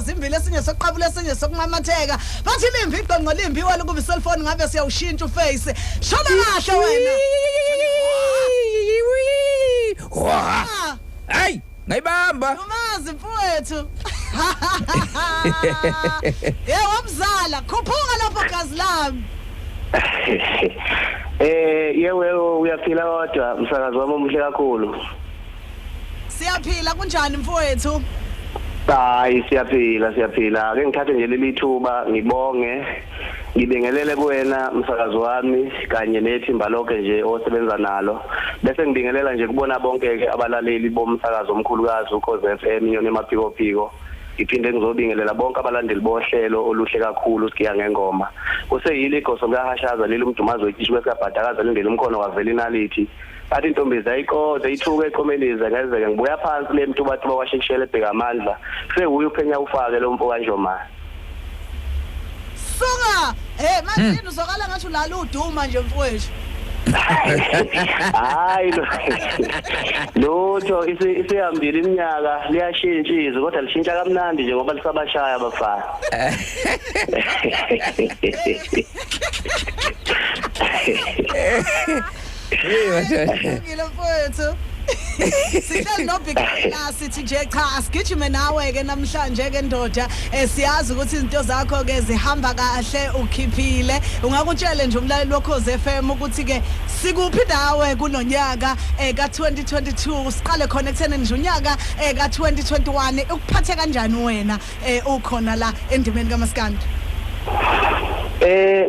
Zimbili esinye sokuqabula esinye sokumamatheka bathi limvi iqonqo limvi wena kuba iselfone ngabe siyawushintsha uface shona kahle wena Hey ngayibamba umazi mfowethu wamzala khuphuka lapho gazi lami yewe uyaphila kodwa msakazi wami omuhle kakhulu siyaphila kunjani mfowethu Hayi siyaphila ake ngithathe nje leli thuba ngibonge ngibingelele kuwena msakazi wami kanye nethimba lonke nje osebenza nalo bese ngibingelela nje kubona bonke ke abalaleli bomsakazo omkhulukazi uKhoze FM inyoni emaphiko phiko iphinde ngizobingelela bonke abalandeli bohlelo oluhle kakhulu sikiya ngengoma kuseyile igoso ngahashaza leli umdumazo wethishiwe sikabhadakaza lindele umkhono wavela inalithi athi intombi ayikode ithuke eqomeleza ngezeke ngibuya phansi le mntu bathi bawashishele ebheka amandla sekuye uphenya ufake lo mfo kanjomani suka manje uzokala ngathi ulala uduma nje mfowethu hayi lutho isihambile iminyaka liyashintsha izwe kodwa lishintsha kamnandi nje ngoba lisabashaya abafana ngile mfowethu sihleli nobhekana sithi nje cha asigijime nawe ke namhlanje ke ndoda siyazi ukuthi izinto zakho ke zihamba kahle ukhiphile ungakutshela nje umlaleli woKhoze FM ukuthi ke sikuphi nawe kulonyaka ka2022 siqale khona ekutheni nje unyaka ka2021 ukuphathe kanjani wena ukhona la endimeni kaMaskandi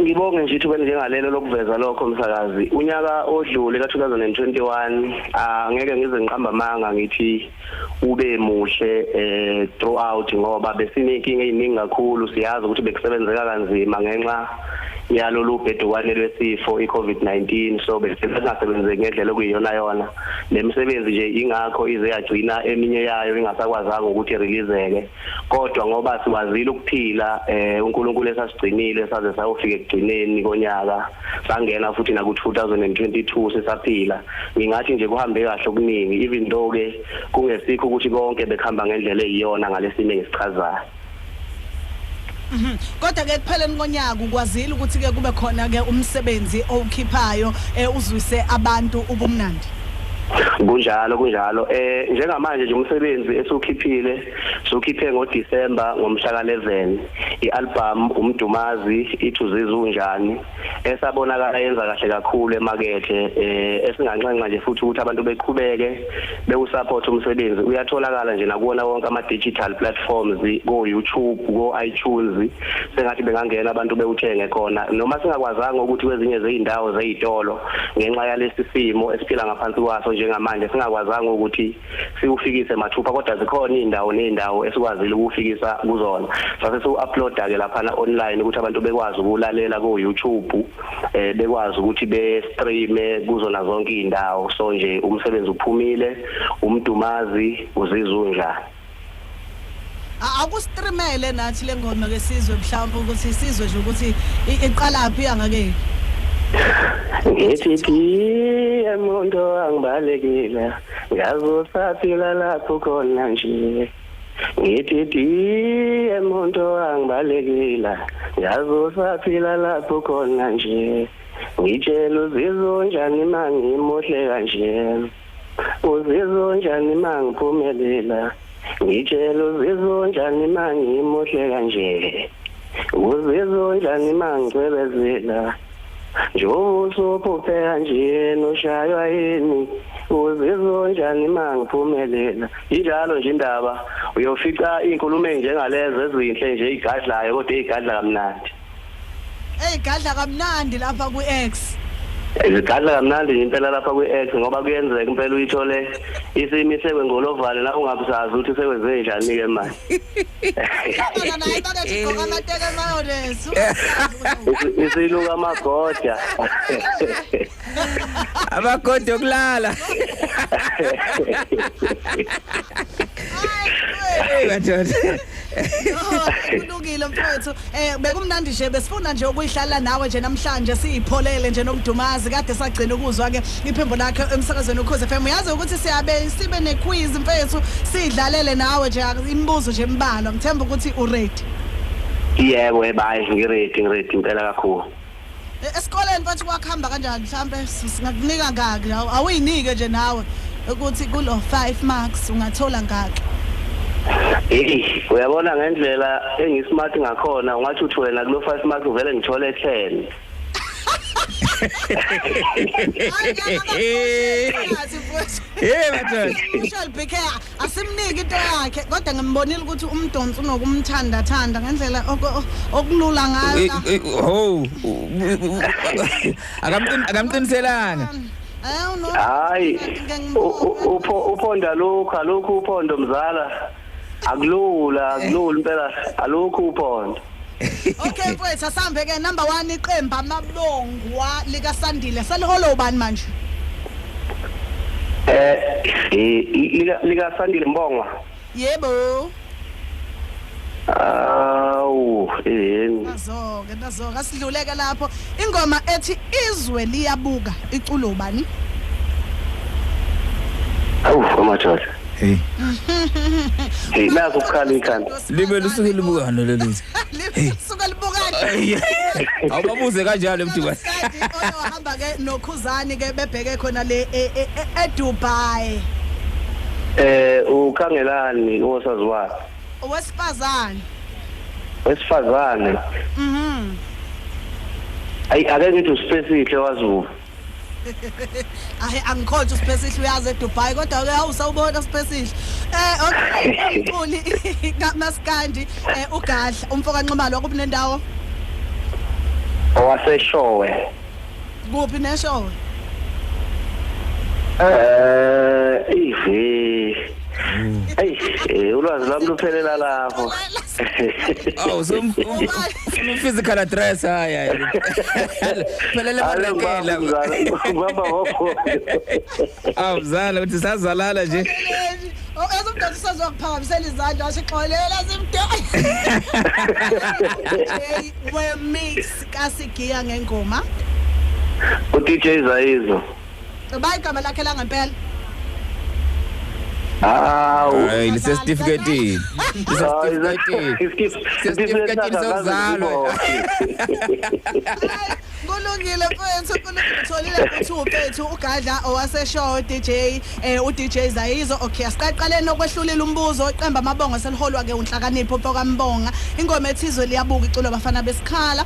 ngibonge nje ithuba njengalelo lokuveza lokho msakazi unyaka odlule ka2021 angeke ngize ngiqamba amanga ngithi ube muhle throughout ngoba besinenkinga eziningi kakhulu siyazi ukuthi bekusebenzeka kanzima ngenxa yalolu bhedukwane lwesifo iCovid-19 so besingasebenzeki ngendlela okuyiyona yona lemisebenzi nje ingakho ize yagcina eminye yayo ingasakwazanga ukuthi releaseke kodwa ngoba siwazile ukuphila uNkulunkulu esasigcinile saze sayofika ekugcineni konyaka sangena futhi na ku2022 sesaphila ngingathi nje kuhambe kahle okuningi even though ke kungesikho ukuthi konke bekhamba ngendlela eyiyona ngalesimo engisichazayo kodwa ke kupheleni konyaka ukwazile ukuthi ke kube khona ke umsebenzi owukhiphayo uzwise abantu ubumnandi kunjalo njengamanje nje umsebenzi esukhiphile sokhiphe ngoDisemba ngomhla ka11 ialbum umdumazi ithuziza unjani esabonakala yenza kahle kakhulu emakethe esinganxenxa nje futhi ukuthi abantu beqhubeke bewusupport umsebenzi uyatholakala nje nakuona wonke ama digital platforms ko YouTube ko iTunes sengathi bengangena abantu bewuthenge khona noma singakwazanga ukuthi kwezinye zeindawo zezitolo ngenxa yalesi simo esiphila ngaphansi kwaso njengamanje singakwazanga ukuthi siufikise mathupha kodwa zikhona indawo esikwazile ukufikisa kuzona sase siu-uploada ke lapha online ukuthi abantu bekwazi ukulalela ku YouTube bekwazi ukuthi be-streame kuzona zonke indawo so nje umsebenzi uphumile umdumazi uzizunja akustreamele nathi lengoma ke sizwe mhlawumbe ukuthi sizwe nje ukuthi iqalaphi angake ngithi emuntu angibalekile ngazosaphila lapho khona nje ngithi emuntu angibalekile ngazosaphila lapho khona nje ngitshela uzizwa njani mangimuhle kanje uzizwa njani mangiphumelela ngitshela uzizwa njani mangimuhle kanje uzizwa njani mangicwebezela Njobusophuphe nje noshaywa yini uzizwa njani mangiphumelela injalo nje indaba uyofica inkulumo enjengalezo ezinhle nje igadlayo kodwa igadla kamnandi gadla kamnandi lapha kuX igadla kamnandi impela lapha kuX ngoba kuyenzeka impela uyithole isimise kwengolovale la ungabusazi ukuthi sekwenze njani ke manje naye bathi ngoba amateke mayonnaise isiluka amagoda amagoda okulala Hey madoda. Kulungile mfowethu. Bekumnandi nje besifuna nje ukuyihlala nawe nje namhlanje siyipholele nje noMdumazi kade sagcina ukuzwa ke iphembo lakhe emsakazweni uKhoze FM. Uyazi ukuthi sibe nequiz mfowethu sidlalele nawe nje imibuzo nje embalwa. Ngithemba ukuthi uready. Yebo bye ngiready impela kakhulu. Esikoleni bathi kwakhamba kanjani mhlambe singakunika ngaki awuyinike nje nawe ukuthi kulo 5 marks ungathola ngaki. Uyabona ngendlela engismart ngakhona ungathi uthi wena kulo 5 marks uvele ngithole 10. Madoda. Ushal Bheke asimniki into yakhe kodwa ngimbonile ukuthi umdonsi unokumthanda ngendlela okulula ngayo. Akamqiniselanga. Hayi uphonda lokhu uphondo mzala akulula impela alokhu uphondo. Okay mfowethu asambe ke number 1 iqembu amabongwa lika Sandile seliholo ubani manje? Lika Sandile Mbongwa. Yebo. Awu Nazoka sidluleke lapho ingoma ethi izwe liyabuka iculo ubani? Awu madoda. Hey. Naku ukukhala ikhanda. Libe lusuke libukana lelithi. Suka libukana. Awubabuze kanjalo eMdumazi. Ohamba ke noKhuzani ke bebheke khona le eDubai. Ukhangelani osaziwayo? Wesifazane. Ake ngithi uspecific waziwo. Angikholwa uspecific uyazi eDubai kodwa ke awusawubona specific. Okay. Umculi kaMaskandi uGadla umfoka Nxumalo wakuphi nendawo? Owaseshowe. Kuphi neshowe? Ulwazi lami luphelela lapho. Physical address hayi. Phelele balekela. Ngibamba wopho. Awuzala uthi sazalala nje. Ezomdala usazokuphakamisela izandla asixolela simdo. We mix kaSigiya ngengoma. uDJ Zayizo. Bayi igama lakhe la ngempela. Hey, lise certificate. Certificate sokuzalwa. Kulungile mfowethu kulungile ukuthi uphethu uGadla owaseshow DJ uDJ Zayizo. Okay asiqaqaleni okwehlulile umbuzo iqembu amabongo seliholwa ke uNhlakanipho pokambonga ingoma ethizwe liyabuka iculo bafana besikhala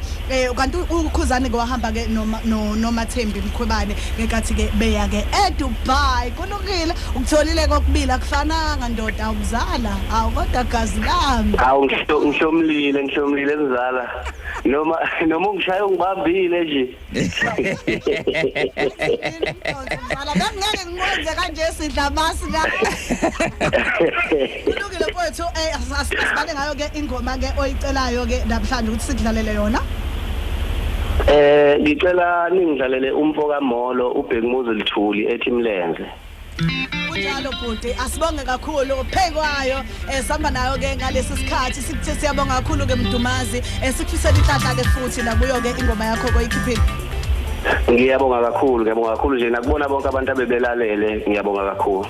kanti uKhuzani ke wahamba ke noMathembi Mkhwebane ngekathi ke beya ke eDubai. Kulungile ukutholile kokubili akufananga ndoda awuzala kodwa gazi lami ngishomlile ngizala noma ungishaya ungibambile nje. Ngala ngeke ngikwenze kanje sidla masi la. Kulungile mfowethu asibale ngayo ke ingoma ke oyicelayo ke namhlanje ukuthi sidlalele yona. Ngicela ningidlalele umfoka Molo uBhekumuzi Lithuli ethi Mlenze. Kunjalo bhuti asibonge kakhulu uphekwayo sihamba nayo ke ngalesi sikhathi sikuthe siyabonga kakhulu ke Mdumazi sikufisela ihlahla ke futhi la kuyo ke ingoma yakho koyikhiphile. Ngiyabonga kakhulu nje nakubona bonke abantu abebelalele ngiyabonga kakhulu.